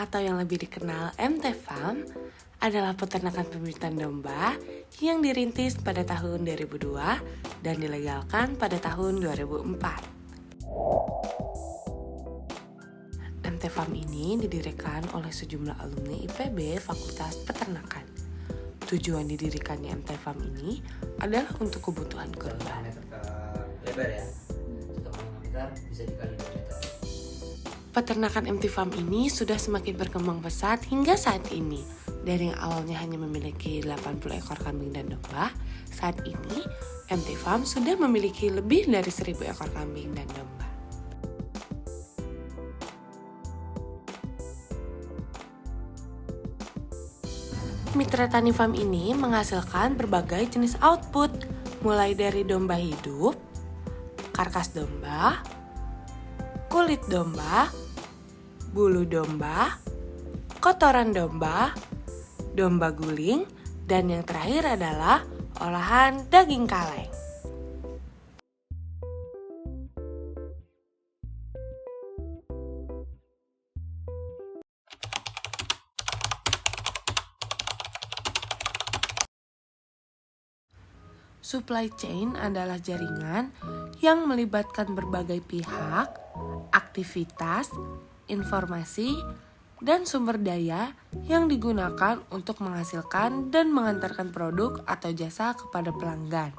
atau yang lebih dikenal MT Farm adalah peternakan pembibitan domba yang dirintis pada tahun 2002 dan dilegalkan pada tahun 2004. MT Farm ini didirikan oleh sejumlah alumni IPB Fakultas Peternakan. Tujuan didirikannya MT Farm ini adalah untuk kebutuhan kurban. Lebar ya, 1,5 meter bisa dikali 2 meter. Peternakan MT Farm ini sudah semakin berkembang pesat hingga saat ini. Dari yang awalnya hanya memiliki 80 ekor kambing dan domba, saat ini MT Farm sudah memiliki lebih dari 1000 ekor kambing dan domba. Mitra Tani Farm ini menghasilkan berbagai jenis output, mulai dari domba hidup, karkas domba, kulit domba, bulu domba, kotoran domba, domba guling, dan yang terakhir adalah olahan daging kaleng. Supply chain adalah jaringan yang melibatkan berbagai pihak, aktivitas, informasi, dan sumber daya yang digunakan untuk menghasilkan dan mengantarkan produk atau jasa kepada pelanggan.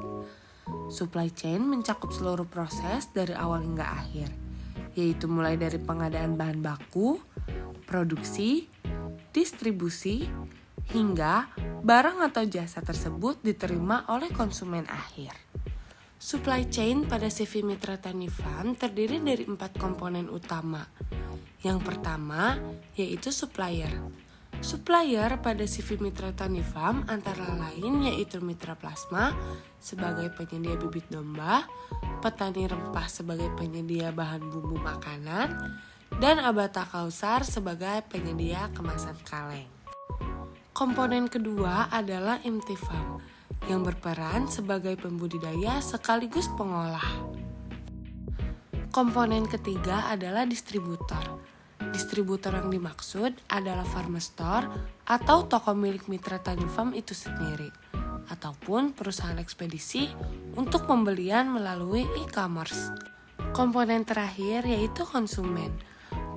Supply chain mencakup seluruh proses dari awal hingga akhir, yaitu mulai dari pengadaan bahan baku, produksi, distribusi, hingga barang atau jasa tersebut diterima oleh konsumen akhir. Supply chain pada CV Mitra Tani Farm terdiri dari 4 komponen utama. Yang pertama yaitu supplier. Supplier pada CV Mitra Tani Farm antara lain yaitu Mitra Plasma sebagai penyedia bibit domba, Petani Rempah sebagai penyedia bahan bumbu makanan, dan Abata Kausar sebagai penyedia kemasan kaleng. Komponen kedua adalah MT Farm yang berperan sebagai pembudidaya sekaligus pengolah. Komponen ketiga adalah distributor. Distributor yang dimaksud adalah farm store atau toko milik Mitra Tani Farm itu sendiri, ataupun perusahaan ekspedisi untuk pembelian melalui e-commerce. Komponen terakhir yaitu konsumen.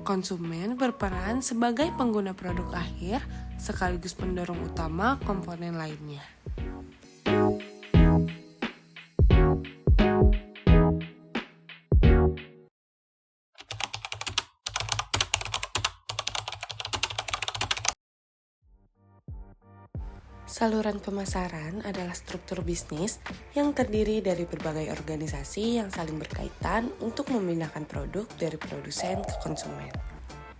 Konsumen berperan sebagai pengguna produk akhir sekaligus pendorong utama komponen lainnya. Saluran pemasaran adalah struktur bisnis yang terdiri dari berbagai organisasi yang saling berkaitan untuk memindahkan produk dari produsen ke konsumen.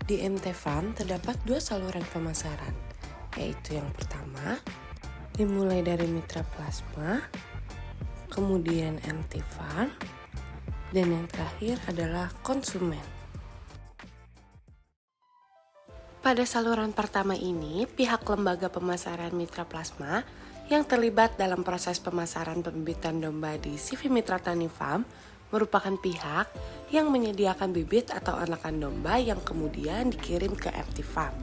Di MT Farm terdapat 2 saluran pemasaran, yaitu yang pertama dimulai dari Mitra Plasma, kemudian MT Farm, dan yang terakhir adalah konsumen. Pada saluran pertama ini, pihak lembaga pemasaran Mitra Plasma yang terlibat dalam proses pemasaran pembibitan domba di CV Mitra Tani Farm merupakan pihak yang menyediakan bibit atau anakan domba yang kemudian dikirim ke MT Farm.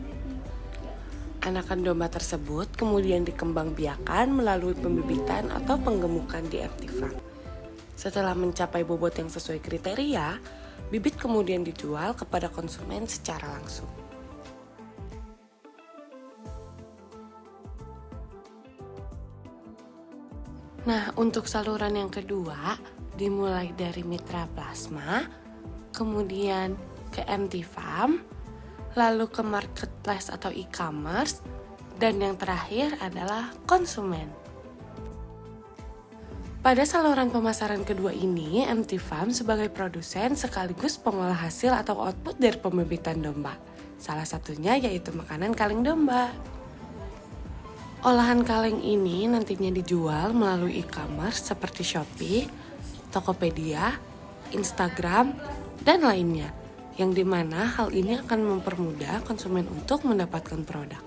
Anakan domba tersebut kemudian dikembangbiakan melalui pembibitan atau penggemukan di MT Farm. Setelah mencapai bobot yang sesuai kriteria, bibit kemudian dijual kepada konsumen secara langsung. Nah, untuk saluran yang kedua, dimulai dari Mitra Plasma, kemudian ke MT Farm, lalu ke marketplace atau e-commerce, dan yang terakhir adalah konsumen. Pada saluran pemasaran kedua ini, MT Farm sebagai produsen sekaligus pengolah hasil atau output dari pembibitan domba. Salah satunya yaitu makanan kaleng domba. Olahan kaleng ini nantinya dijual melalui e-commerce seperti Shopee, Tokopedia, Instagram, dan lainnya, yang dimana hal ini akan mempermudah konsumen untuk mendapatkan produk.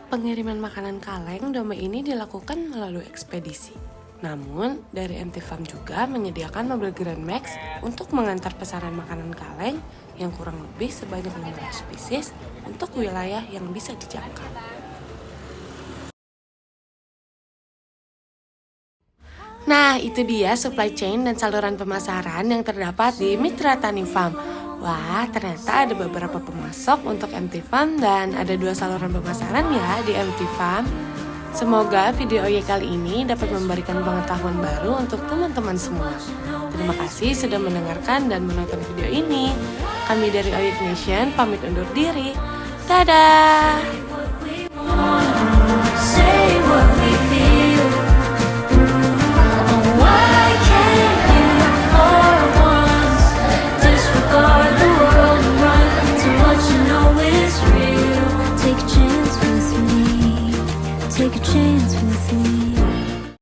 Pengiriman makanan kaleng domba ini dilakukan melalui ekspedisi. Namun, dari MT Farm juga menyediakan mobil Grand Max untuk mengantar pesanan makanan kaleng yang kurang lebih sebanyak 500 pieces untuk wilayah yang bisa dijangkau. Nah, itu dia supply chain dan saluran pemasaran yang terdapat di Mitra Tani Farm. Wah, ternyata ada beberapa pemasok untuk MT Farm dan ada 2 saluran pemasaran ya di MT Farm. Semoga video OY kali ini dapat memberikan pengetahuan baru untuk teman-teman semua. Terima kasih sudah mendengarkan dan menonton video ini. Kami dari OY Nation pamit undur diri. Dadah!